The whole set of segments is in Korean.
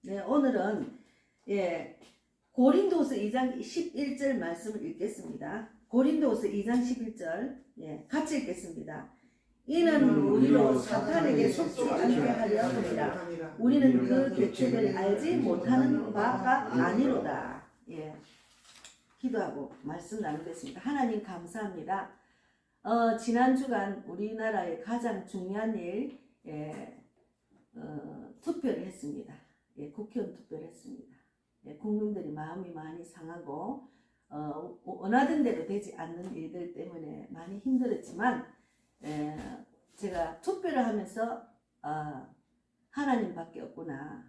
네, 오늘은 고린도후서 2장 11절 말씀을 읽겠습니다. 고린도후서 2장 11절 같이 읽겠습니다. 이는 우리로 사탄에게 속지 않게 하려 함이라. 우리는 그 계책을 알지 못하는 바가 아니로다. 기도하고 말씀 나누겠습니다. 하나님 감사합니다. 지난 주간 우리나라의 가장 중요한 일 투표를 했습니다. 국회의원 투표를 했습니다. 국민들이 마음이 많이 상하고 원하던 대로 되지 않는 일들 때문에 많이 힘들었지만 제가 투표를 하면서 하나님밖에 없구나,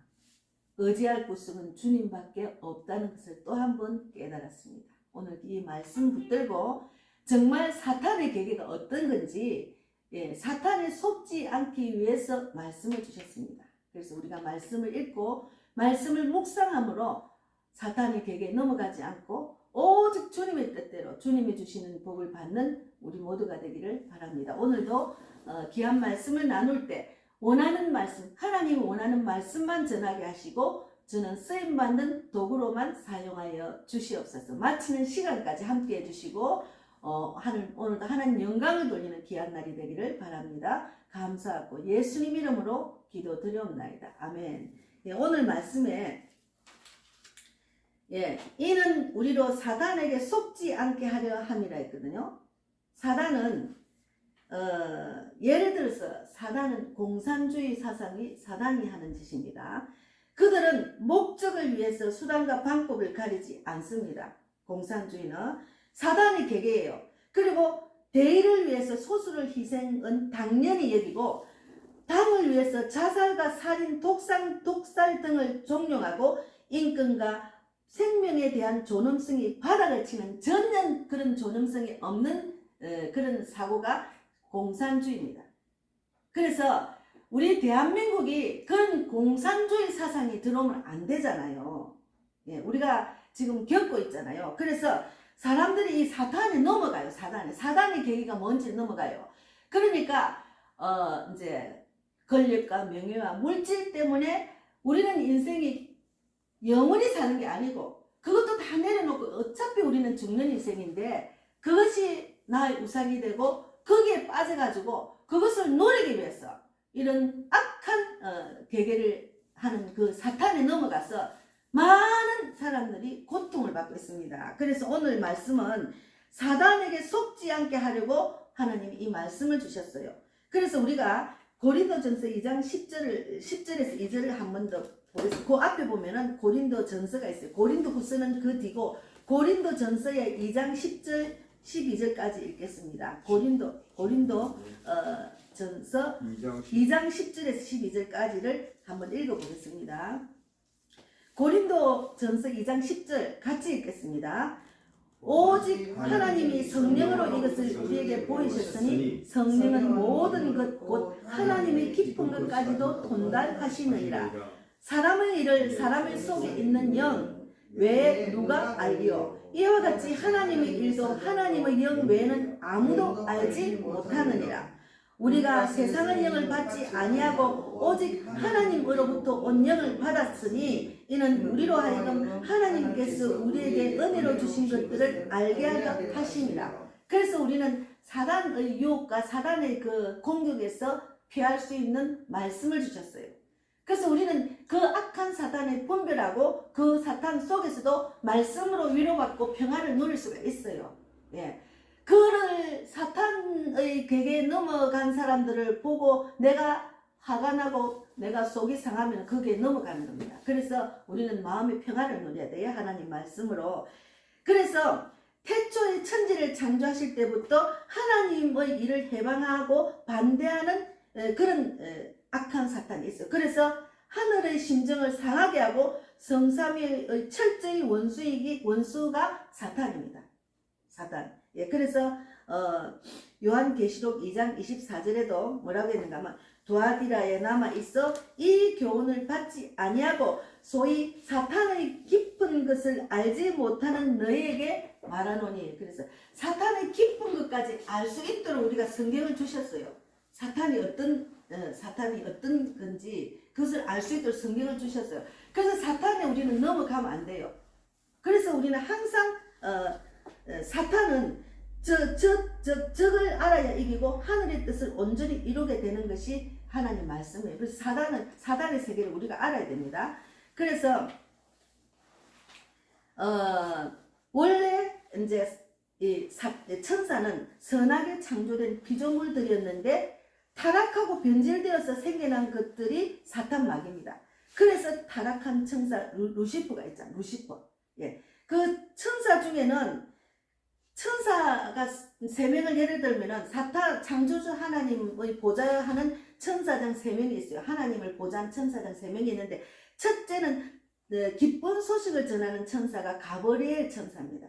의지할 곳은 주님밖에 없다는 것을 또 한 번 깨달았습니다. 오늘 이 말씀 붙들고 정말 사탄의 계계가 어떤 건지 사탄에 속지 않기 위해서 말씀을 주셨습니다. 그래서 우리가 말씀을 읽고 말씀을 묵상함으로 사탄의 계계에 넘어가지 않고 오직 주님의 뜻대로 주님이 주시는 복을 받는 우리 모두가 되기를 바랍니다. 오늘도 귀한 말씀을 나눌 때 원하는 말씀, 하나님이 원하는 말씀만 전하게 하시고 저는 쓰임받는 도구로만 사용하여 주시옵소서. 마치는 시간까지 함께 해주시고 오늘도 하나님 영광을 돌리는 귀한 날이 되기를 바랍니다. 감사하고 예수님 이름으로 기도드리옵나이다. 아멘. 오늘 말씀에 이는 우리로 사단에게 속지 않게 하려 함이라 했거든요. 사단은 예를 들어서 사단은 공산주의 사상이 사단이 하는 짓입니다. 그들은 목적을 위해서 수단과 방법을 가리지 않습니다. 공산주의는 사단의 계계예요. 그리고 대의를 위해서 소수를 희생은 당연히 여기고 당을 위해서 자살과 살인, 독살 등을 종용하고 인권과 생명에 대한 존엄성이 바닥을 치는 전혀 그런 존엄성이 없는 그런 사고가 공산주의입니다. 그래서 우리 대한민국이 그런 공산주의 사상이 들어오면 안 되잖아요. 우리가 지금 겪고 있잖아요. 그래서 사람들이 이 사탄에 넘어가요. 사단의 계기가 뭔지 넘어가요. 그러니까 이제 권력과 명예와 물질 때문에 우리는 인생이 영원히 사는 게 아니고 그것도 다 내려놓고 어차피 우리는 죽는 인생인데 그것이 나의 우상이 되고 거기에 빠져가지고 그것을 노리기 위해서 이런 악한 계계를 하는 그 사탄에 넘어가서 많은 사람들이 고통을 받고 있습니다. 그래서 오늘 말씀은 사단에게 속지 않게 하려고 하나님이 이 말씀을 주셨어요. 그래서 우리가 고린도전서 2장 10절에서 2절을 한 번 더 보겠습니다. 그 앞에 보면은 고린도전서가 있어요. 고린도후서는 그 뒤고 고린도전서의 2장 10절 12절까지 읽겠습니다. 고린도전서 2장 10절에서 12절까지를 한번 읽어보겠습니다. 고린도전서 2장 10절 같이 읽겠습니다. 오직 하나님이 성령으로 이것을 우리에게 보이셨으니 성령은 모든 것 곧 하나님의 깊은 것까지도 통달하시느니라. 사람의 일을 사람의 속에 있는 영 외에 누가 알리요? 이와 같이 하나님의 일도 하나님의 영 외에는 아무도 알지 못하느니라. 우리가 세상의 영을 받지 아니하고 오직 하나님으로부터 온 영을 받았으니 이는 우리로 하여금 하나님께서 우리에게 은혜로 주신 것들을 알게 하려 하심이라. 그래서 우리는 사단의 유혹과 사단의 그 공격에서 피할 수 있는 말씀을 주셨어요. 그래서 우리는 그 악한 사탄을 분별하고 그 사탄 속에서도 말씀으로 위로받고 평화를 누릴 수가 있어요. 그를 사탄의 계계에 넘어간 사람들을 보고 내가 화가 나고 내가 속이 상하면 거기에 넘어가는 겁니다. 그래서 우리는 마음의 평화를 누려야 돼요. 하나님 말씀으로. 그래서 태초에 천지를 창조하실 때부터 하나님의 일을 해방하고 반대하는 그런 악한 사탄이 있어요. 그래서 하늘의 심정을 상하게 하고 성삼위의 철저히 원수가 사탄입니다. 사탄. 그래서 요한계시록 2장 24절에도 뭐라고 했는가 하면 두아디라에 남아있어 이 교훈을 받지 아니하고 소위 사탄의 깊은 것을 알지 못하는 너희에게 말하노니. 그래서 사탄의 깊은 것까지 알 수 있도록 우리가 성경을 주셨어요. 사탄이 어떤 건지 그것을 알 수 있도록 성경을 주셨어요. 그래서 사탄에 우리는 넘어가면 안 돼요. 그래서 우리는 항상 사탄은 적을 알아야 이기고 하늘의 뜻을 온전히 이루게 되는 것이 하나님 말씀이에요. 그래서 사단의 세계를 우리가 알아야 됩니다. 그래서 원래 이제 이 천사는 선하게 창조된 피조물들이었는데 타락하고 변질되어서 생겨난 것들이 사탄 마귀입니다. 그래서 타락한 천사 루시퍼가 있잖아요. 루시퍼. 예. 그 천사 중에는 천사가 3명을 예를 들면은 사탄 창조주 하나님의 보좌하는 천사장 3명이 있어요. 하나님을 보좌한 천사장 3명이 있는데 첫째는 기쁜 소식을 전하는 천사가 가브리엘 천사입니다.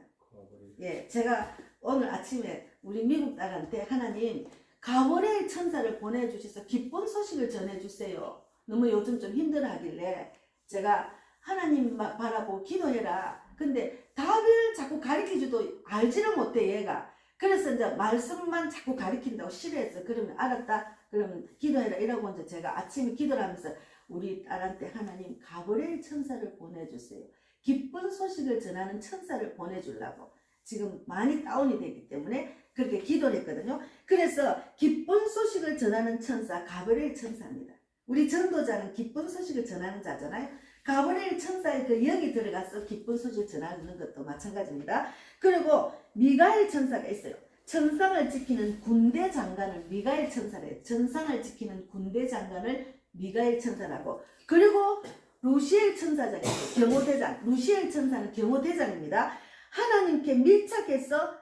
예, 제가 오늘 아침에 우리 미국 딸한테 하나님 가브리엘 천사를 보내주셔서 기쁜 소식을 전해주세요. 너무 요즘 좀 힘들어하길래 제가 하나님 바라보고 기도해라. 근데 답을 자꾸 가르쳐줘도 알지를 못해 얘가. 그래서 이제 말씀만 자꾸 가르친다고 싫어했어. 그러면 알았다. 그러면 기도해라 이러고 이제 제가 아침에 기도를 하면서 우리 딸한테 하나님 가브리엘 천사를 보내주세요. 기쁜 소식을 전하는 천사를 보내주려고. 지금 많이 다운이 됐기 때문에 그렇게 기도를 했거든요. 그래서 기쁜 소식을 전하는 천사 가브리엘 천사입니다. 우리 전도자는 기쁜 소식을 전하는 자잖아요. 가브리엘 천사의 그 역이 들어가서 기쁜 소식을 전하는 것도 마찬가지입니다. 그리고 미가엘 천사가 있어요. 천상을 지키는 군대 장관을 미가엘 천사래요. 천상을 지키는 군대 장관을 미가엘 천사라고. 그리고 루시엘 천사장이 있어요. 경호대장. 루시엘 천사는 경호대장입니다. 하나님께 밀착해서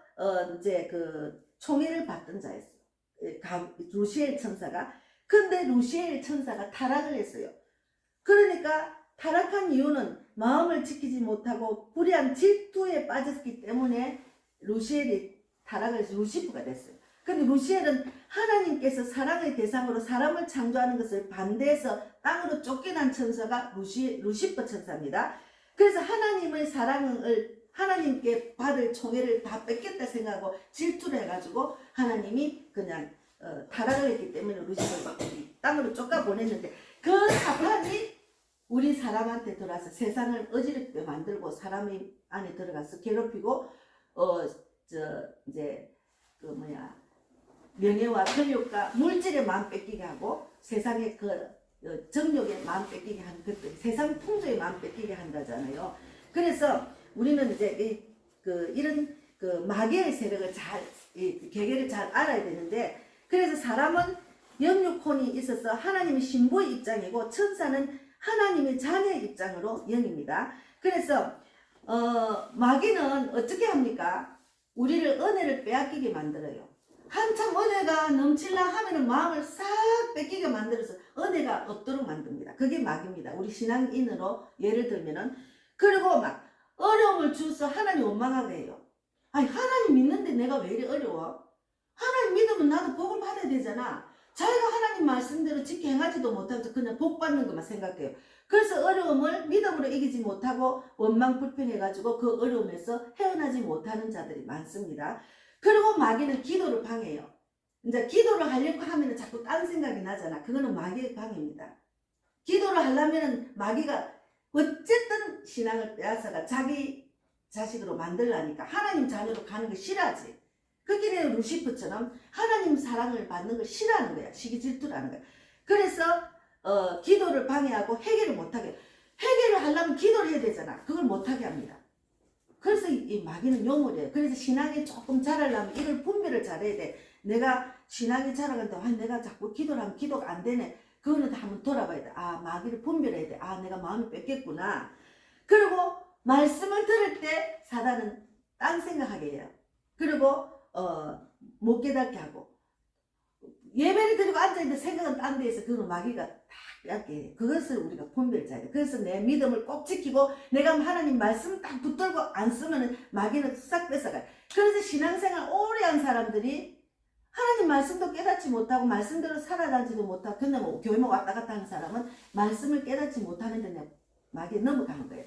이제 그 총애를 받던 자였어요. 루시엘 천사가. 근데 루시엘 천사가 타락을 했어요. 그러니까 타락한 이유는 마음을 지키지 못하고 불의한 질투에 빠졌기 때문에 루시엘이 타락을 해서 루시프가 됐어요. 근데 루시엘은 하나님께서 사랑의 대상으로 사람을 창조하는 것을 반대해서 땅으로 쫓겨난 천사가 루시퍼 천사입니다. 그래서 하나님의 사랑을 하나님께 받을 총애를 다 뺏겠다 생각하고 질투를 해가지고 하나님이 그냥 타락을 했기 때문에 루시퍼를 땅으로 쫓아보냈는데 그 사탄이 우리 사람한테 들어와서 세상을 어지럽게 만들고 사람이 안에 들어가서 괴롭히고 이제 명예와 권력과 물질의 마음 뺏기게 하고 세상의 그 정욕의 마음 뺏기게 하는 것들, 세상 풍조의 마음 뺏기게 한다잖아요. 그래서 우리는 이제 이런 마귀의 세력을 계계를 잘 알아야 되는데, 그래서 사람은 영육혼이 있어서 하나님의 신부의 입장이고 천사는 하나님의 자녀의 입장으로 영입니다. 그래서 마귀는 어떻게 합니까? 우리를 은혜를 빼앗기게 만들어요. 한참 은혜가 넘칠라 하면은 마음을 싹 뺏기게 만들어서 은혜가 없도록 만듭니다. 그게 마귀입니다. 우리 신앙인으로 예를 들면은. 그리고 막 어려움을 주서 하나님 원망하게 해요. 아니 하나님 믿는데 내가 왜 이리 어려워? 하나님 믿으면 나도 복을 받아야 되잖아. 자기가 하나님 말씀대로 지켜 행하지도 못하면서 그냥 복 받는 것만 생각해요. 그래서 어려움을 믿음으로 이기지 못하고 원망 불평해가지고 그 어려움에서 헤어나지 못하는 자들이 많습니다. 그리고 마귀는 기도를 방해해요. 이제 기도를 하려고 하면 자꾸 딴 생각이 나잖아. 그거는 마귀의 방해입니다. 기도를 하려면 마귀가 어쨌든 신앙을 빼앗아가 자기 자식으로 만들라니까 하나님 자녀로 가는 걸 싫어하지. 그렇게 루시퍼처럼 하나님 사랑을 받는 걸 싫어하는 거야. 시기 질투라는 거야. 그래서 기도를 방해하고 해결을 못하게 해요. 해결을 하려면 기도를 해야 되잖아. 그걸 못하게 합니다. 그래서 이 마귀는 용어래요. 그래서 신앙이 조금 자라려면 이걸 분별을 잘해야 돼. 내가 신앙이 자라간다. 내가 자꾸 기도를 하면 기도가 안 되네. 그거는 한번 돌아봐야 돼. 아, 마귀를 분별해야 돼. 아, 내가 마음이 뺏겼구나. 그리고 말씀을 들을 때 사단은 딴 생각하게 해요. 그리고 못 깨닫게 하고 예배를 드리고 앉아있는데 생각은 딴 데에서 그거는 마귀가 다 빼앗게 해요. 그것을 우리가 분별을 잘해야 돼. 그래서 내 믿음을 꼭 지키고 내가 하나님 말씀 딱 붙들고 안 쓰면은 마귀는 싹 뺏어가요. 그래서 신앙생활 오래 한 사람들이 하나님 말씀도 깨닫지 못하고 말씀대로 살아가지도 못하고 그냥 뭐 교회만 왔다 갔다 하는 사람은 말씀을 깨닫지 못하는데 마귀에 넘어가는 거예요.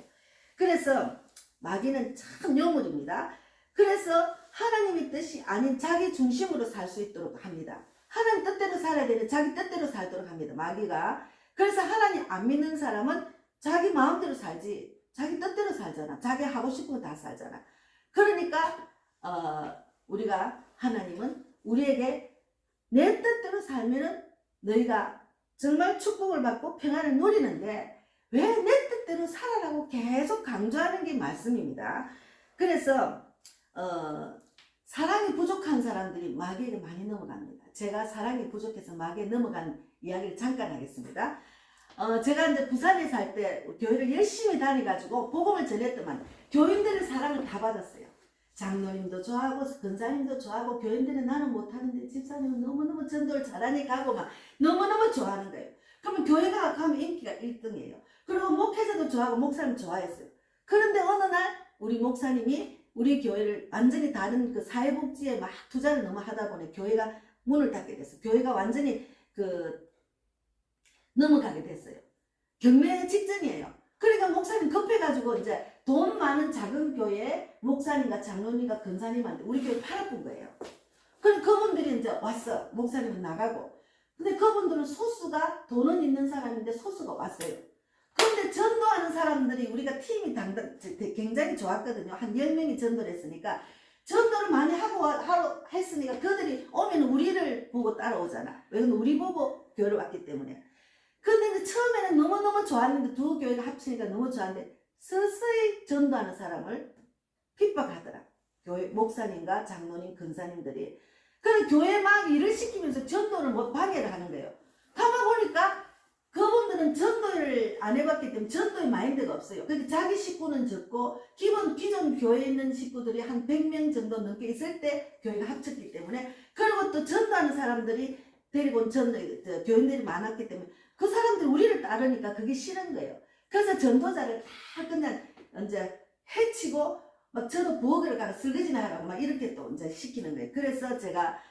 그래서 마귀는 참 요물입니다. 그래서 하나님의 뜻이 아닌 자기 중심으로 살 수 있도록 합니다. 하나님 뜻대로 살아야 되는데 자기 뜻대로 살도록 합니다. 마귀가. 그래서 하나님 안 믿는 사람은 자기 마음대로 살지, 자기 뜻대로 살잖아. 자기 하고 싶은 거 다 살잖아. 그러니까 우리가 하나님은 우리에게 내 뜻대로 살면은 너희가 정말 축복을 받고 평안을 누리는데 왜 내 뜻대로 살아라고 계속 강조하는 게 말씀입니다. 그래서 사랑이 부족한 사람들이 마귀에게 많이 넘어갑니다. 제가 사랑이 부족해서 마귀에 넘어간 이야기를 잠깐 하겠습니다. 제가 이제 부산에 살 때 교회를 열심히 다녀가지고 복음을 전했더만 교인들의 사랑을 다 받았어요. 장로님도 좋아하고 근사님도 좋아하고 교인들은 나는 못하는데 집사님은 너무너무 전도를 잘하니까 하고 막 너무너무 좋아하는 거예요. 그러면 교회가 가면 인기가 1등이에요. 그리고 목회자도 좋아하고 목사님 좋아했어요. 그런데 어느 날 우리 목사님이 우리 교회를 완전히 다른 그 사회복지에 막 투자를 너무 하다 보니 교회가 문을 닫게 됐어요. 교회가 완전히 넘어가게 됐어요. 경매 직전이에요. 그러니까 목사님 급해가지고 이제 돈 많은 작은 교회에 목사님과 장로님과 근사님한테 우리 교회 팔아본 거예요. 그럼 그분들이 이제 왔어. 목사님은 나가고. 근데 그분들은 소수가 돈은 있는 사람인데 소수가 왔어요. 그런데 전도하는 사람들이 우리가 팀이 굉장히 좋았거든요. 한 10명이 전도를 했으니까 전도를 많이 했으니까 그들이 오면 우리를 보고 따라오잖아. 왜냐면 우리 보고 교회를 왔기 때문에. 근데 처음에는 너무너무 좋았는데 두 교회가 합치니까 너무 좋았는데 서서히 전도하는 사람을 핍박하더라. 교회 목사님과 장로님, 근사님들이. 그래서 교회 막 일을 시키면서 전도를 방해를 하는 거예요. 가만 보니까 그분들은 전도를 안 해봤기 때문에 전도의 마인드가 없어요. 근데 자기 식구는 적고 기존 교회에 있는 식구들이 한 100명 정도 넘게 있을 때 교회가 합쳤기 때문에 그리고 또 전도하는 사람들이 데리고 온 교인들이 많았기 때문에 그 사람들이 우리를 따르니까 그게 싫은 거예요. 그래서 전도자를 다 그냥 이제 해치고 막 저도 부엌을 가서 설거지나 하라고 막 이렇게 또 이제 시키는 거예요. 그래서 제가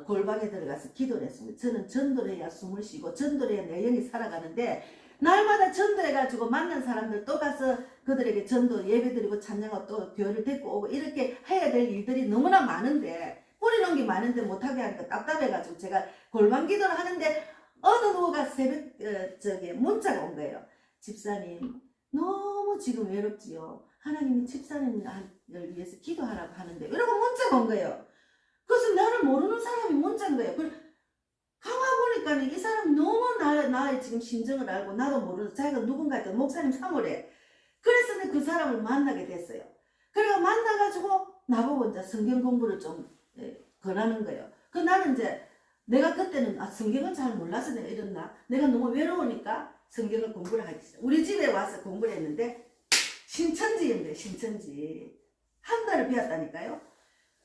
골방에 들어가서 기도를 했습니다. 저는 전도를 해야 숨을 쉬고 전도를 해야 내 영이 살아가는데 날마다 전도해가지고 만난 사람들 또 가서 그들에게 전도 예배드리고 찬양하고 또 교회를 데리고 오고 이렇게 해야 될 일들이 너무나 많은데 뿌리놓은 게 많은데 못하게 하니까 답답해가지고 제가 골방 기도를 하는데 어느 누가 새벽 문자가 온 거예요. 집사님 너무 지금 외롭지요. 하나님이 집사님을 위해서 기도하라고 하는데 이러고 문자가 온 거예요. 그래서 나를 모르는 사람이 문자인 거예요. 가만 보니까 이 사람이 너무 나의 지금 심정을 알고 나도 모르는 자기가 누군가한테 목사님 사모래. 그래서 그 사람을 만나게 됐어요. 그래가 만나가지고 나보고 이제 성경 공부를 좀 권하는 거예요. 나는 이제 내가 그때는 성경을 잘 몰라서 내가 이랬나? 내가 너무 외로우니까 성경을 공부를 하기 시작. 우리 집에 와서 공부를 했는데 신천지인데 신천지 한 달을 배웠다니까요.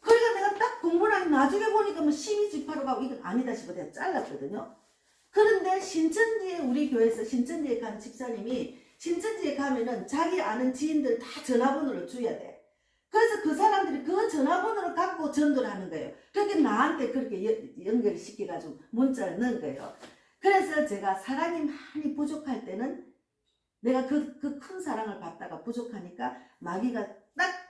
그러니까 내가 딱 공부를 하니 나중에 보니까 뭐 심의 집하러 가고 이건 아니다 싶어 내가 잘랐거든요. 그런데 신천지에 우리 교회에서 신천지에 간 집사님이 신천지에 가면은 자기 아는 지인들 다 전화번호를 줘야 돼. 그래서 그 사람들이 그 전화번호를 갖고 전도를 하는 거예요. 그렇게 나한테 그렇게 연결을 시켜가지고 문자를 넣은 거예요. 그래서 제가 사랑이 많이 부족할 때는 내가 그 큰 사랑을 받다가 부족하니까 마귀가 딱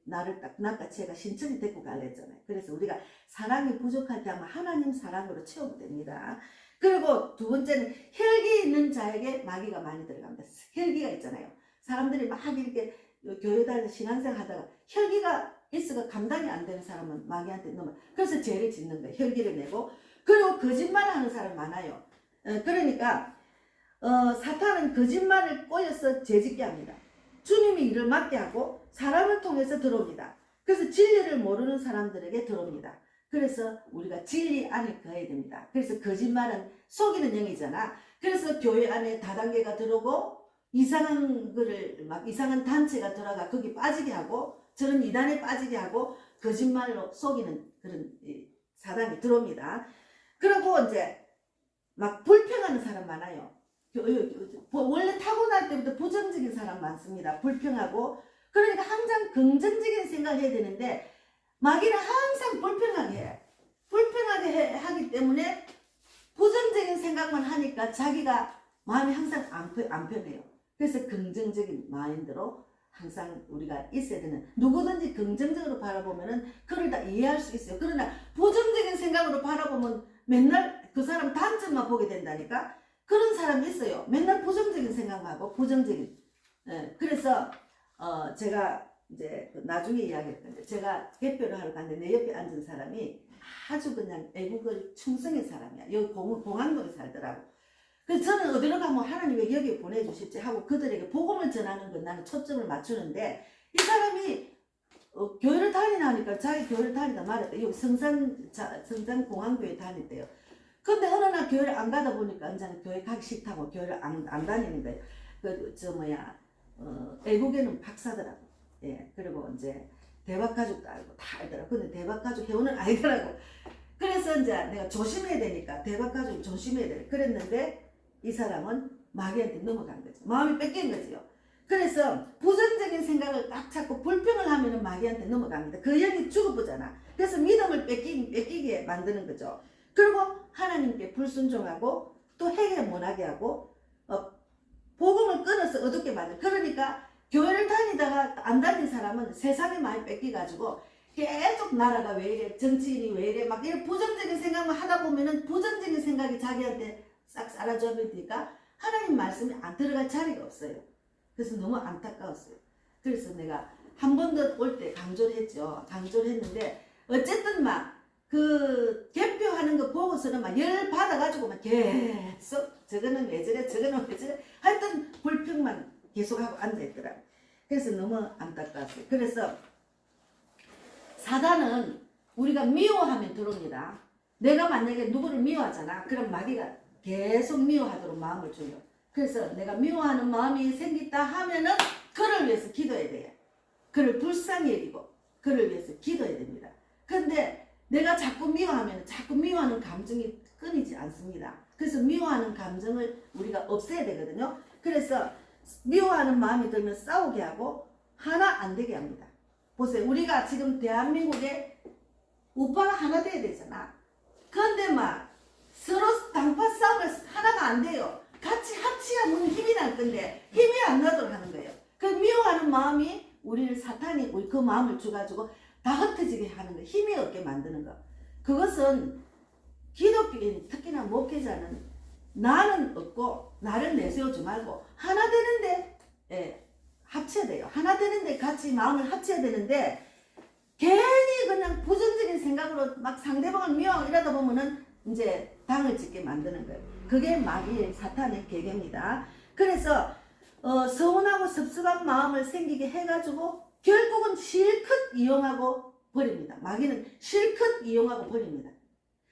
나를 딱 낚아채가 신천지 데리고 가려 했잖아요. 그래서 우리가 사랑이 부족할 때 아마 하나님 사랑으로 채우면 됩니다. 그리고 두 번째는 혈기 있는 자에게 마귀가 많이 들어갑니다. 혈기가 있잖아요. 사람들이 막 이렇게 교회 다니면서 신앙생활 하다가 혈기가 있어가 감당이 안 되는 사람은 마귀한테 넘어. 그래서 죄를 짓는 거예요. 혈기를 내고. 그리고 거짓말을 하는 사람 많아요. 그러니까 사탄은 거짓말을 꼬여서 죄짓게 합니다. 주님이 일을 맡게 하고 사람을 통해서 들어옵니다. 그래서 진리를 모르는 사람들에게 들어옵니다. 그래서 우리가 진리 안에 거해야 됩니다. 그래서 거짓말은 속이는 영이잖아. 그래서 교회 안에 다단계가 들어오고 이상한 단체가 들어가 거기 빠지게 하고 저런 이단에 빠지게 하고 거짓말로 속이는 그런 사단이 들어옵니다. 그리고 이제 막 불평하는 사람 많아요. 원래 타고날 때부터 부정적인 사람 많습니다. 불평하고 그러니까 항상 긍정적인 생각을 해야 되는데 마귀는 항상 불평하게 하기 때문에 부정적인 생각만 하니까 자기가 마음이 항상 안 편해요. 그래서 긍정적인 마인드로 항상 우리가 있어야 되는, 누구든지 긍정적으로 바라보면은 그걸 다 이해할 수 있어요. 그러나 부정적인 생각으로 바라보면 맨날 그 사람 단점만 보게 된다니까. 그런 사람이 있어요. 맨날 부정적인 생각하고 부정적인. 예, 그래서 제가 이제 나중에 이야기할 건데 제가 개표를 하러 갔는데 내 옆에 앉은 사람이 아주 그냥 애국을 충성인 사람이야. 여기 공항동에 살더라고. 그래서 저는 어디로 가면 하나님 왜 여기 보내주실지 하고 그들에게 복음을 전하는 건 나는 초점을 맞추는데 이 사람이 교회를 다니니까 자기 교회를 다니다 말했다. 여기 성산 공항교회 다녔대요. 근데 어느 날 교회를 안 가다 보니까 언제는 교회 가기 싫다고 교회를 안 다니는 거예요. 애국에는 박사더라고. 예, 그리고 이제 대박가족도 알고 다 알더라고. 근데 대박가족 회원은 아니더라고. 그래서 이제 내가 조심해야 되니까 대박가족 조심해야 돼. 그랬는데 이 사람은 마귀한테 넘어간 거지. 마음이 뺏긴 거지요. 그래서 부정적인 생각을 딱 찾고 불평을 하면은 마귀한테 넘어갑니다. 그 영이 죽어보잖아. 그래서 믿음을 뺏기게 만드는 거죠. 그리고 하나님께 불순종하고 또 회개 못하게 하고 복음을 끊어서 어둡게 만들. 그러니까 교회를 다니다가 안 다닌 사람은 세상에 많이 뺏기가지고 계속 나라가 왜 이래, 정치인이 왜 이래, 막 이런 부정적인 생각만 하다 보면은 부정적인 생각이 자기한테 싹 사라져 버리니까 하나님 말씀이 안 들어갈 자리가 없어요. 그래서 너무 안타까웠어요. 그래서 내가 한 번 더 올 때 강조를 했죠. 강조를 했는데 어쨌든 막 그 개표하는 거 보고서는 막 열 받아가지고 막 계속 저거는 왜 저래, 저거는 왜 저래, 하여튼 불평만 계속하고 앉아있더라. 그래서 너무 안타까웠어요. 그래서 사단은 우리가 미워하면 들어옵니다. 내가 만약에 누구를 미워하잖아. 그럼 마귀가 계속 미워하도록 마음을 줘요. 그래서 내가 미워하는 마음이 생겼다 하면은 그를 위해서 기도해야 돼요. 그를 불쌍히 여기고 그를 위해서 기도해야 됩니다. 근데 내가 자꾸 미워하면 자꾸 미워하는 감정이 끊이지 않습니다. 그래서 미워하는 감정을 우리가 없애야 되거든요. 그래서 미워하는 마음이 들면 싸우게 하고 하나 안 되게 합니다. 보세요. 우리가 지금 대한민국에 우파가 하나 돼야 되잖아. 그런데 막 서로 당파 싸움을 하나가 안 돼요. 같이 합치면 힘이 날 건데 힘이 안 나도록 하는 거예요. 그 미워하는 마음이 우리를 사탄이 우리 그 마음을 줘가지고 다 흩어지게 하는 거예요. 힘이 없게 만드는 거. 그것은 기독교인 특히나 목회자는 나는 없고 나를 내세우지 말고 하나 되는데 합쳐야 돼요. 하나 되는데 같이 마음을 합쳐야 되는데 괜히 그냥 부정적인 생각으로 막 상대방을 미워하고 이러다 보면은 이제 당을 짓게 만드는 거예요. 그게 마귀의 사탄의 계계입니다. 그래서 서운하고 섭섭한 마음을 생기게 해가지고 결국은 실컷 이용하고 버립니다. 마귀는 실컷 이용하고 버립니다.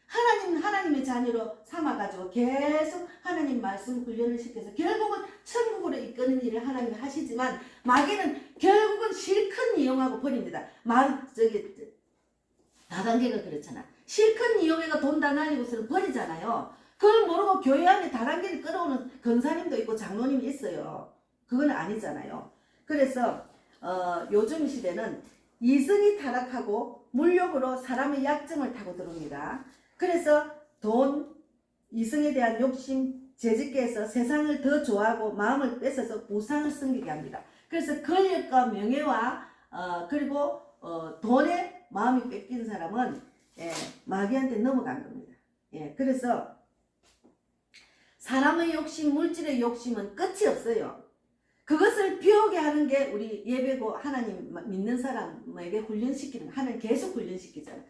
하나님의 자녀로 삼아가지고 계속 하나님 말씀 훈련을 시켜서 결국은 천국으로 이끄는 일을 하나님이 하시지만 마귀는 결국은 실컷 이용하고 버립니다. 다단계가 그렇잖아. 실컷 이용해가 돈 다 날리고서는 버리잖아요. 그걸 모르고 교회 안에 다단계를 끌어오는 권사님도 있고 장로님이 있어요. 그건 아니잖아요. 그래서 요즘 시대는 이성이 타락하고 물욕으로 사람의 약점을 타고 들어옵니다. 그래서 돈, 이성에 대한 욕심, 재짓게해서 세상을 더 좋아하고 마음을 뺏어서 우상을 섬기게 합니다. 그래서 권력과 명예와 그리고 돈에 마음이 뺏긴 사람은 마귀한테 넘어간 겁니다. 그래서 사람의 욕심, 물질의 욕심은 끝이 없어요. 그것을 비우게 하는 게 우리 예배고 하나님 믿는 사람에게 훈련시키는 거. 하나님 계속 훈련시키잖아.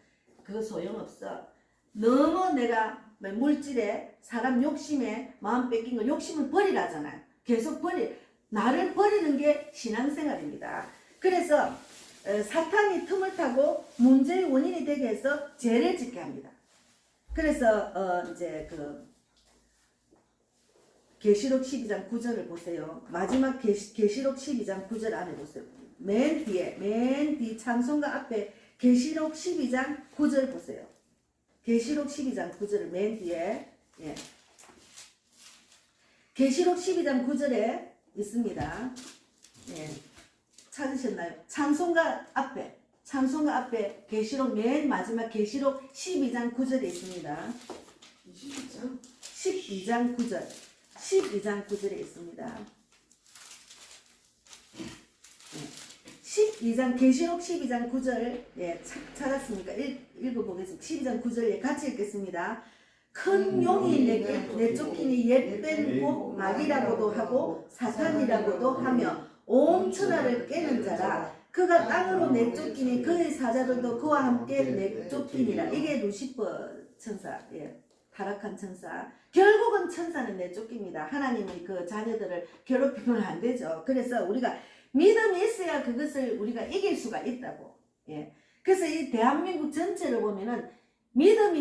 그거 소용없어. 너무 내가 물질에 사람 욕심에 마음 뺏긴 거 욕심을 버리라잖아요. 계속 나를 버리는 게 신앙생활입니다. 그래서 사탄이 틈을 타고 문제의 원인이 되게 해서 죄를 짓게 합니다. 그래서 이제 계시록 12장 9절을 보세요. 마지막 계시록 12장 9절 안에 보세요. 맨 뒤 찬송가 앞에 계시록 12장 9절 보세요. 계시록 12장 9절을 맨 뒤에 계시록 12장 9절에 있습니다. 찾으셨나요? 찬송가 앞에 계시록 맨 마지막 계시록 12장 9절에 있습니다. 12장 9절 12장 9절에 있습니다. 12장 계시록 12장 9절 찾았습니까? 읽어보겠습니다. 12장 9절 같이 읽겠습니다. 큰 용이 내쫓기니 옛된 곧 마귀라고도 하고 사탄이라고도 하며 온 천하를 깨는 자라. 그가 땅으로 내쫓기니 그의 사자들도 그와 함께 내쫓기니라. 이게 루시퍼 천사, 예, 타락한 천사. 결국은 천사는 내쫓깁니다. 하나님의 그 자녀들을 괴롭히면 안 되죠. 그래서 우리가 믿음이 있어야 그것을 우리가 이길 수가 있다고. 예. 그래서 이 대한민국 전체를 보면은 믿음이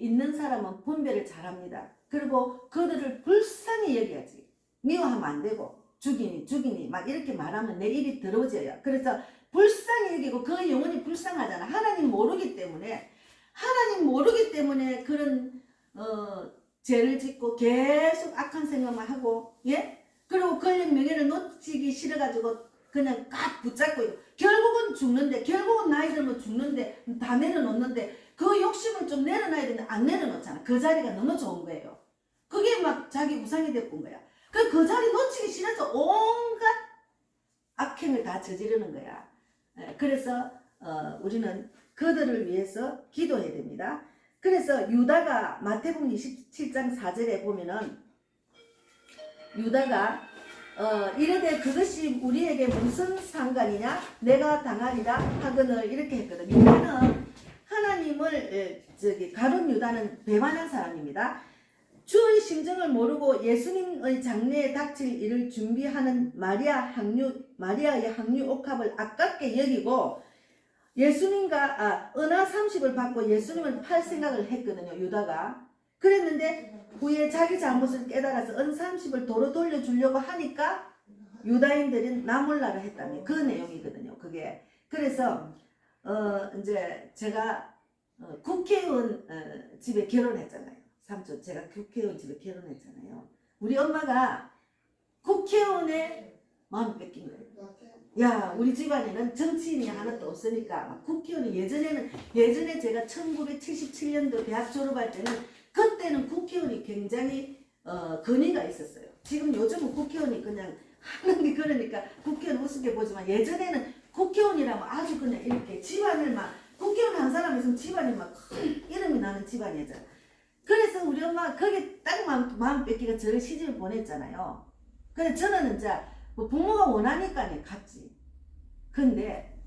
있는 사람은 분별을 잘합니다. 그리고 그들을 불쌍히 여겨야지. 미워하면 안 되고 죽이니 막 이렇게 말하면 내 입이 더러워져요. 그래서 불쌍히 여기고 그 영혼이 불쌍하잖아. 하나님 모르기 때문에 그런 죄를 짓고 계속 악한 생각만 하고, 예? 그리고 권력 명예를 놓치기 싫어가지고 그냥 꽉 붙잡고 있고, 결국은 죽는데, 결국은 나이 들면 죽는데, 다 내려놓는데, 그 욕심을 좀 내려놔야 되는데 안 내려놓잖아. 그 자리가 너무 좋은 거예요. 그게 막 자기 우상이 됐군 거야. 그 자리 놓치기 싫어서 온갖 악행을 다 저지르는 거야. 그래서 우리는 그들을 위해서 기도해야 됩니다. 그래서 유다가 마태복음 27장 4절에 보면은 유다가 이르되 그것이 우리에게 무슨 상관이냐 내가 당하리라 하거늘 이렇게 했거든. 유다는 하나님을 가룟 유다는 배반한 사람입니다. 주의 심정을 모르고 예수님의 장래에 닥칠 일을 준비하는 마리아의 항류 옥합을 아깝게 여기고 예수님과 은하 30을 받고 예수님을 팔 생각을 했거든요. 유다가. 그랬는데 후에 자기 잘못을 깨달아서 은 30을 도로 돌려주려고 하니까 유다인들은 나 몰라라 했다며. 그 내용이거든요. 그게. 그래서 이제 제가 국회의원 집에 결혼했잖아요. 삼촌, 제가 국회의원 집에 결혼했잖아요. 우리 엄마가 국회의원의 마음 뺏긴 거예요. 야, 우리 집안에는 정치인이 하나도 없으니까 국회의원이 예전에 제가 1977년도 대학 졸업할 때는 그때는 국회의원이 굉장히 권위가 있었어요. 지금 요즘은 국회의원이 그냥 하는 게 그러니까 국회의원 우습게 보지만 예전에는 국회의원이라면 아주 그냥 이렇게 집안을 막 국회의원 한 사람 있으면 집안이 막 이름이 나는 집안이었잖아. 그래서 우리 엄마가 거기에 딱 마음 뺏기가 저를 시집을 보냈잖아요. 근데 저는 이제 뭐 부모가 원하니까 갔지. 근데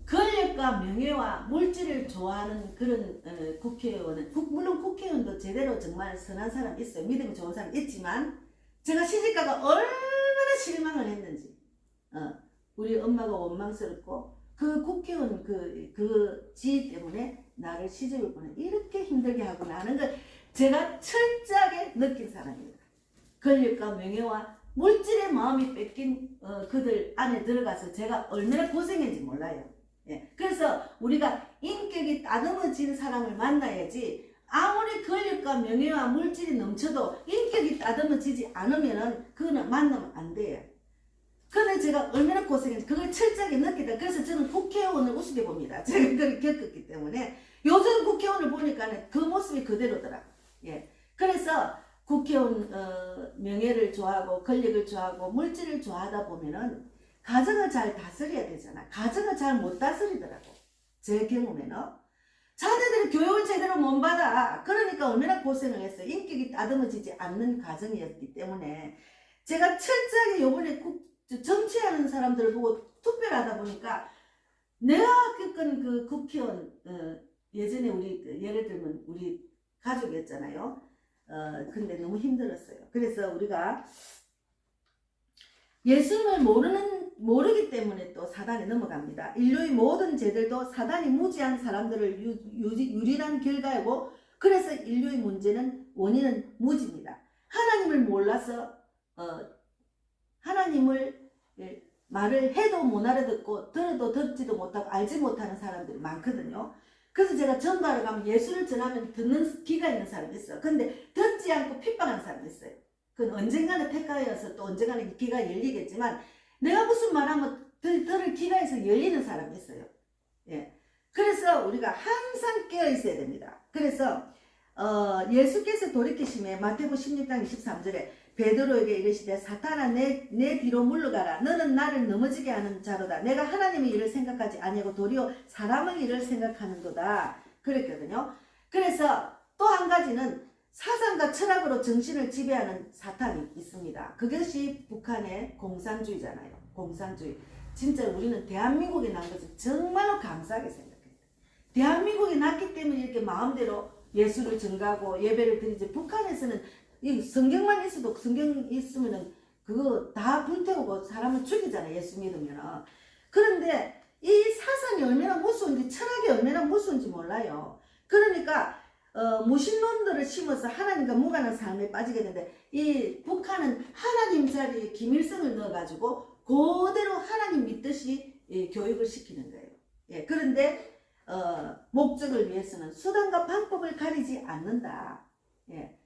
권력과 명예와 물질을 좋아하는 그런 국회의원은 물론 국회의원도 제대로 정말 선한 사람 있어요. 믿음이 좋은 사람 있지만 제가 시집가가 얼마나 실망을 했는지 우리 엄마가 원망스럽고 그 국회의원 그 지위 때문에 나를 시집을 보내 이렇게 힘들게 하구나 하는 걸 제가 철저하게 느낀 사람입니다. 권력과 명예와 물질의 마음이 뺏긴 그들 안에 들어가서 제가 얼마나 고생했는지 몰라요. 예. 그래서 우리가 인격이 따듬어진 사람을 만나야지 아무리 권력과 명예와 물질이 넘쳐도 인격이 따듬어지지 않으면은 그거는 만나면 안 돼요. 근데 제가 얼마나 고생했는지 그걸 철저하게 느끼다. 그래서 저는 국회의원을 우습게 봅니다. 제가 그걸 겪었기 때문에 요즘 국회의원을 보니까 그 모습이 그대로더라. 예. 그래서 국회의원 명예를 좋아하고 권력을 좋아하고 물질을 좋아하다 보면은 가정을 잘 다스려야 되잖아. 가정을 잘 못 다스리더라고. 제 경우에는 자녀들이 교육을 제대로 못 받아. 그러니까 얼마나 고생을 했어요. 인격이 따듬어지지 않는 가정이었기 때문에 제가 철저하게 요번에 정치하는 사람들을 보고 투표를 하다 보니까 내가 겪은 그 국회의원 예전에 우리 예를 들면 우리 가족이었잖아요. 근데 너무 힘들었어요. 그래서 우리가 예수님을 모르기 때문에 또 사단에 넘어갑니다. 인류의 모든 죄들도 사단이 무지한 사람들을 유리한 결과이고 그래서 인류의 원인은 무지입니다. 하나님을 몰라서 하나님을 말을 해도 못 알아듣고 들어도 듣지도 못하고 알지 못하는 사람들이 많거든요. 그래서 제가 전도하러 가면 예수를 전하면 듣는 귀가 있는 사람이 있어요. 근데 듣지 않고 핍박하는 사람이 있어요. 그건 언젠가는 택하여서 또 언젠가는 귀가 열리겠지만 내가 무슨 말하면 들을 귀가 있어 열리는 사람이 있어요. 예. 그래서 우리가 항상 깨어 있어야 됩니다. 그래서 예수께서 돌이키심에 마태복음 16장 23절에 베드로에게 이르시되 사탄아 내 뒤로 물러가라. 너는 나를 넘어지게 하는 자로다. 내가 하나님의 일을 생각하지 아니하고 도리어 사람의 일을 생각하는도다. 그랬거든요. 그래서 또 한 가지는 사상과 철학으로 정신을 지배하는 사탄이 있습니다. 그것이 북한의 공산주의잖아요. 공산주의. 진짜 우리는 대한민국에 난 것을 정말로 감사하게 생각해요. 대한민국에 났기 때문에 이렇게 마음대로 예수를 전가하고 예배를 드리지. 북한에서는 이 성경만 있어도 성경 있으면은 그거 다 불태우고 사람을 죽이잖아요. 예수 믿으면은. 그런데 이 사상이 얼마나 무서운지, 철학이 얼마나 무서운지 몰라요. 그러니까 무신론들을 심어서 하나님과 무관한 삶에 빠지게 되는데, 이 북한은 하나님 자리에 김일성을 넣어가지고 그대로 하나님 믿듯이 교육을 시키는 거예요. 예, 그런데 목적을 위해서는 수단과 방법을 가리지 않는다. 예.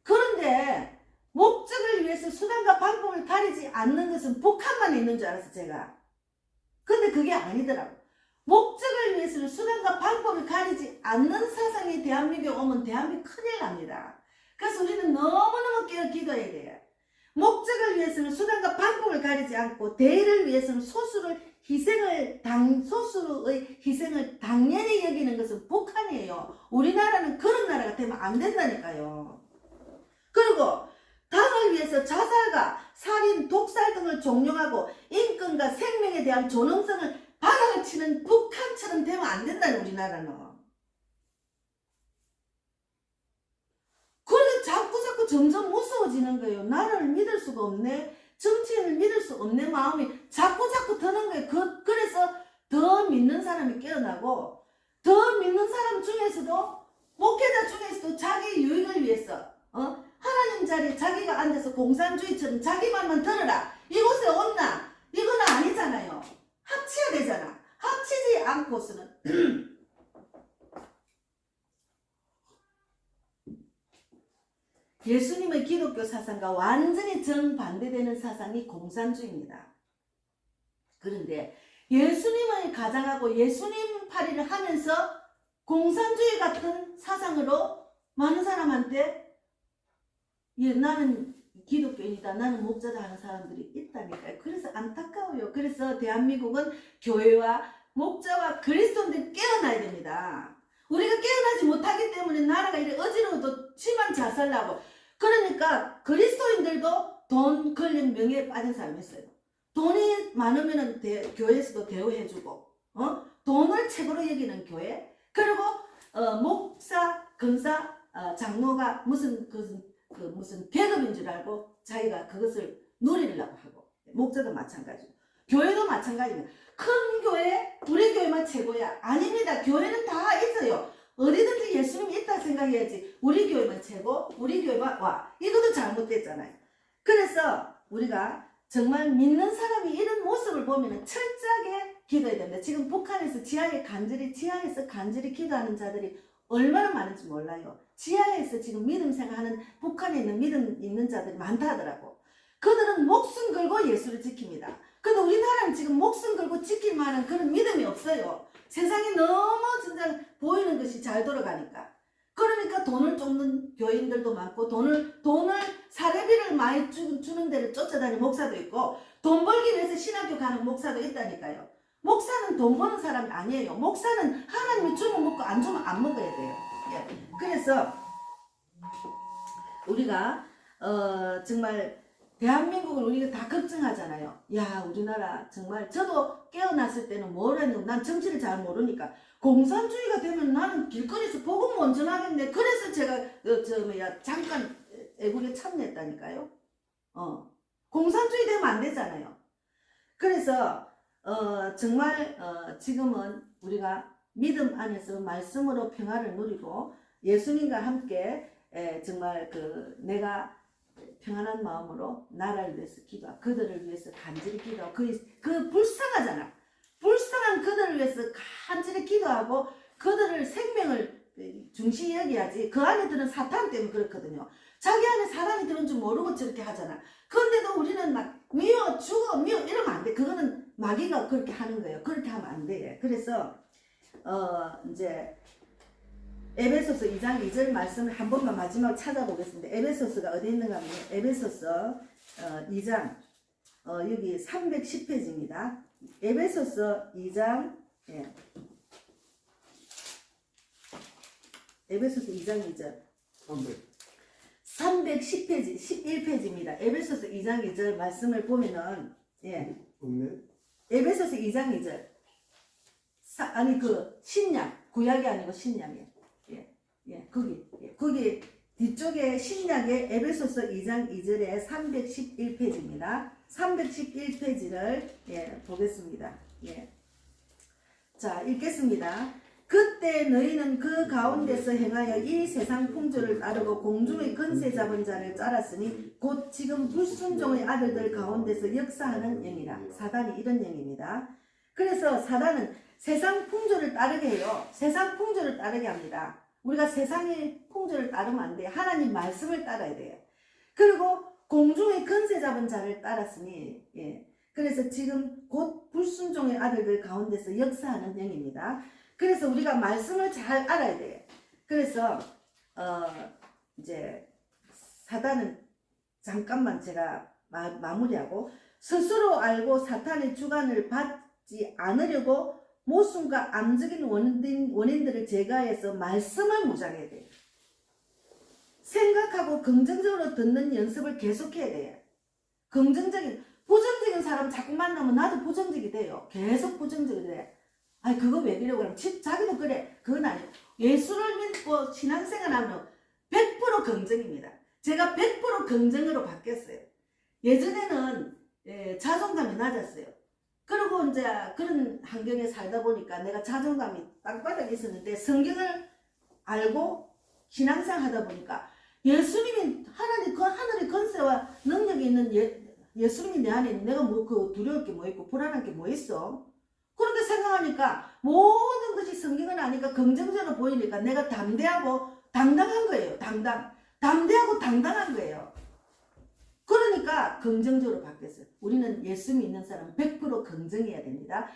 그런데 목적을 위해서 수단과 방법을 가리지 않는 것은 북한만 있는 줄 알았어, 제가. 근데 그게 아니더라고. 목적을 위해서는 수단과 방법을 가리지 않는 사상이 대한민국에 오면 대한민국 큰일 납니다. 그래서 우리는 너무너무 깨어 기도해야 돼요. 목적을 위해서는 수단과 방법을 가리지 않고 대의를 위해서는 소수의 희생을 당연히 여기는 것은 북한이에요. 우리나라는 그런 나라가 되면 안 된다니까요. 그리고 당을 위해서 자살과 살인, 독살 등을 종용하고 인권과 생명에 대한 존엄성을 바닥을 치는 북한처럼 되면 안 된다는 우리나라는. 그래서 자꾸 점점 무서워지는 거예요. 나라를 믿을 수가 없네. 정치인을 믿을 수 없는 마음이 자꾸 드는 거예요. 그래서 더 믿는 사람이 깨어나고, 더 믿는 사람 중에서도, 목회자 중에서도 자기 유익을 위해서 하나님 자리에 자기가 앉아서 공산주의처럼 자기 말만 들어라. 이곳에 온나? 이건 아니잖아요. 합쳐야 되잖아. 합치지 않고서는 예수님의 기독교 사상과 완전히 정반대되는 사상이 공산주의입니다. 그런데 예수님을 가장하고 예수님 파리를 하면서 공산주의 같은 사상으로 많은 사람한테 나는 기독교인이다, 나는 목자다 하는 사람들이 있다니까요. 그래서 안타까워요. 그래서 대한민국은 교회와 목자와 그리스도인들이 깨어나야 됩니다. 우리가 깨어나지 못하기 때문에 나라가 이렇게 어지러워도 치만 자살나고. 그러니까 그리스도인들도 돈, 권력, 명예에 빠진 사람이 있어요. 돈이 많으면 교회에서도 대우해주고, 돈을 최고로 여기는 교회. 그리고 목사, 권사, 장로가 무슨 계급인 줄 알고 자기가 그것을 누리려고 하고. 목자도 마찬가지고 교회도 마찬가지입니다. 큰 교회, 우리 교회만 최고야. 아닙니다. 교회는 다 있어요. 어디든지 예수님이 있다 생각해야지. 우리 교회만 최고, 우리 교회만 와. 이것도 잘못됐잖아요. 그래서 우리가 정말 믿는 사람이 이런 모습을 보면 철저하게 기도해야 됩니다. 지금 북한에서 지하에서 간절히 기도하는 자들이 얼마나 많은지 몰라요. 지하에서 지금 믿음 생활하는 북한에 있는 믿음 있는 자들이 많다 하더라고. 그들은 목숨 걸고 예수를 지킵니다. 근데 우리나라는 지금 목숨 걸고 지킬 만한 그런 믿음이 없어요. 세상이 너무 진짜 보이는 것이 잘 돌아가니까. 그러니까 돈을 쫓는 교인들도 많고, 돈을 사례비를 많이 주는 데를 쫓아다니는 목사도 있고, 돈 벌기 위해서 신학교 가는 목사도 있다니까요. 목사는 돈 버는 사람이 아니에요. 목사는 하나님이 주면 먹고 안 주면 안 먹어야 돼요. 예. 그래서 우리가 정말 대한민국을 우리가 다 걱정하잖아요. 야, 우리나라 정말 저도 깨어났을 때는 뭘 했는데 난 정치를 잘 모르니까 공산주의가 되면 나는 길거리에서 복음 원전하겠네. 그래서 제가 잠깐 애국에 참여했다니까요. 공산주의 되면 안 되잖아요. 그래서 정말 지금은 우리가 믿음 안에서 말씀으로 평화를 누리고 예수님과 함께 정말 내가 평안한 마음으로 나라를 위해서 기도하고 그들을 위해서 간절히 기도하고 그 불쌍하잖아. 불쌍한 그들을 위해서 간절히 기도하고 그들을 생명을 중시 여겨야지. 그 안에 드는 사탄 때문에 그렇거든요. 자기 안에 사람이 드는 줄 모르고 저렇게 하잖아. 그런데도 우리는 막 미워 죽어 미워 이러면 안 돼. 그거는 마귀가 그렇게 하는 거예요. 그렇게 하면 안 돼. 그래서 이제 에베소서 2장 2절 말씀을 한 번만 마지막 찾아보겠습니다. 에베소서가 어디 있는가 하면 에베소서 2장 여기 310페이지입니다. 에베소서 2장 에베소서 2장 2절. 300. 310페이지, 11페이지입니다. 에베소서 2장 2절 말씀을 보면은, 예. 없네. 에베소서 2장 2절. 신약, 구약이 아니고 신약이에요. 예. 예. 거기 뒤쪽에 신약의 에베소서 2장 2절에 311페이지입니다. 311페이지를, 예, 보겠습니다. 예. 자, 읽겠습니다. 그때 너희는 그 가운데서 행하여 이 세상 풍조를 따르고 공중의 권세 잡은 자를 따랐으니 곧 지금 불순종의 아들들 가운데서 역사하는 영이라. 사단이 이런 영입니다. 그래서 사단은 세상 풍조를 따르게 해요. 세상 풍조를 따르게 합니다. 우리가 세상의 풍조를 따르면 안 돼요. 하나님 말씀을 따라야 돼요. 그리고 공중의 권세 잡은 자를 따랐으니, 예. 그래서 지금 곧 불순종의 아들들 가운데서 역사하는 영입니다. 그래서 우리가 말씀을 잘 알아야 돼요. 그래서 이제 사단은 잠깐만 제가 마무리하고, 스스로 알고 사탄의 주관을 받지 않으려고 모순과 암적인 원인들을 제거해서 말씀을 무장해야 돼요. 생각하고 긍정적으로 듣는 연습을 계속해야 돼요. 부정적인 사람 자꾸 만나면 나도 부정적이 돼요. 계속 부정적이 돼. 아니 그거 왜 그래? 그럼 자기도 그래. 그건 아니에요. 예수를 믿고 신앙생활 하면 100% 긍정입니다. 제가 100% 긍정으로 바뀌었어요. 예전에는 자존감이 낮았어요. 그리고 이제 그런 환경에 살다 보니까 내가 자존감이 땅바닥에 있었는데 성경을 알고 신앙생활 하다 보니까 예수님이 하늘의 권세와 능력이 있는 예수님이 내 안에 있는 내가 두려울 게 뭐 있고 불안한 게 뭐 있어? 그렇게 생각하니까 모든 것이 성경을 아니까 긍정적으로 보이니까 내가 담대하고 당당한 거예요. 담대하고 당당한 거예요. 그러니까 긍정적으로 바뀌었어요. 우리는 예수 믿는 사람은 100% 긍정해야 됩니다.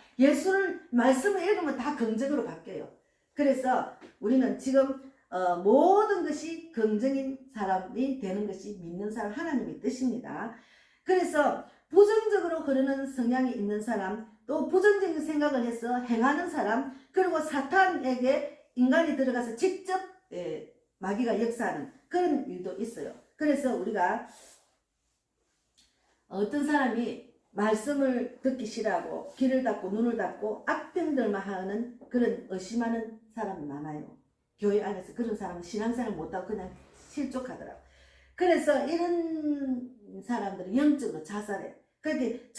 말씀을 읽으면 다 긍정으로 바뀌어요. 그래서 우리는 지금 모든 것이 긍정인 사람이 되는 것이 믿는 사람 하나님의 뜻입니다. 그래서 부정적으로 흐르는 성향이 있는 사람, 또 부정적인 생각을 해서 행하는 사람, 그리고 사탄에게 인간이 들어가서 직접 마귀가 역사하는 그런 일도 있어요. 그래서 우리가 어떤 사람이 말씀을 듣기 싫어하고 귀를 닫고 눈을 닫고 악평들만 하는 그런 의심하는 사람이 많아요. 교회 안에서 그런 사람은 신앙생활 못하고 그냥 실족하더라고요. 그래서 이런 사람들은 영적으로 자살해. 그렇게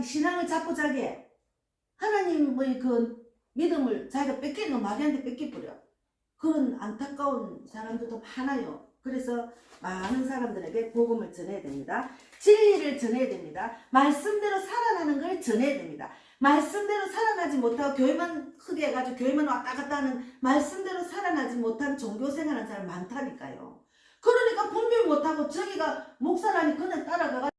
신앙을 자꾸 자기 해. 하나님의 그 믿음을 자기가 뺏기는 거 마귀한테 뺏겨버려. 그런 안타까운 사람들도 많아요. 그래서 많은 사람들에게 복음을 전해야 됩니다. 진리를 전해야 됩니다. 말씀대로 살아나는 걸 전해야 됩니다. 말씀대로 살아나지 못하고 교회만 크게 해가지고 교회만 왔다 갔다 하는 말씀대로 살아나지 못한 종교생활하는 사람 많다니까요. 그러니까 분별 못하고 저기가 목사라니 그냥 따라가가